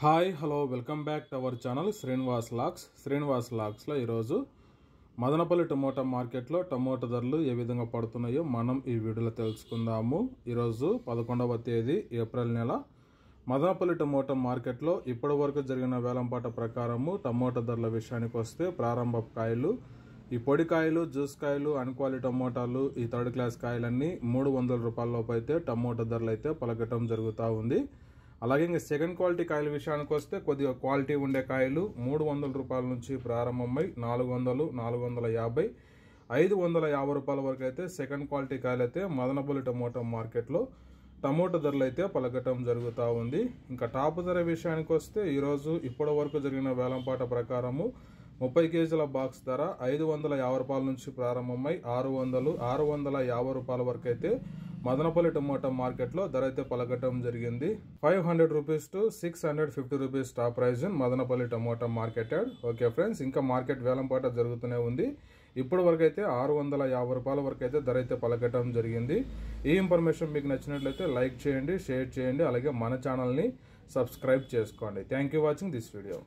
Hi hello welcome back to our channel Srinivas లాక్స్లో ఈరోజు Madanapalle tomato మార్కెట్లో టమోటా ధరలు ఏ విధంగా పడుతున్నాయో మనం ఈ వీడియోలో తెలుసుకుందాము. ఈరోజు 11వ తేదీ ఏప్రిల్ నెల మదనపల్లి టమోటా మార్కెట్లో ఇప్పటి వరకు జరిగిన వేలంపాట ప్రకారము టమోటా ధరల విషయానికి వస్తే ప్రారంభ కాయలు, ఈ పొడి కాయలు, జ్యూస్ కాయలు, అన్క్వాలిటీ టమోటాలు, ఈ థర్డ్ క్లాస్ కాయలన్నీ 300 రూపాయల లోపు అయితే టమోటా ధరలు అయితే పలకటం జరుగుతూ ఉంది. అలాగే ఇంకా సెకండ్ క్వాలిటీ కాయల విషయానికి వస్తే కొద్దిగా క్వాలిటీ ఉండే కాయలు 300 రూపాయల నుంచి ప్రారంభమై 400, 450, 550 రూపాయల వరకు అయితే సెకండ్ క్వాలిటీ కాయలు అయితే మదనపల్లి టమోటా మార్కెట్లో టమోటా ధరలు అయితే పలకటం జరుగుతూ ఉంది. ఇంకా టాప్ ధర విషయానికి వస్తే ఈరోజు ఇప్పటి వరకు జరిగిన వేలంపాట ప్రకారము 30 కేజీల బాక్స్ ధర 550 రూపాయల నుంచి ప్రారంభమై 600, 650 రూపాయల వరకు అయితే మదనపల్లి టమోటా మార్కెట్లో ధర అయితే పలకటం జరిగింది. 500 rupees to 650 rupees top prize in Madanapalle tomato market yard. Okay friends, ఇంకా మార్కెట్ వేలంపాట జరుగుతూనే ఉంది. ఇప్పటి వరకు అయితే 650 రూపాయల వరకు అయితే ధర అయితే పలకటం జరిగింది. ఈ ఇన్ఫర్మేషన్ మీకు నచ్చినట్లయితే లైక్ చేయండి, షేర్ చేయండి, అలాగే మన ఛానల్ని సబ్స్క్రైబ్ చేసుకోండి. Thank you watching this video.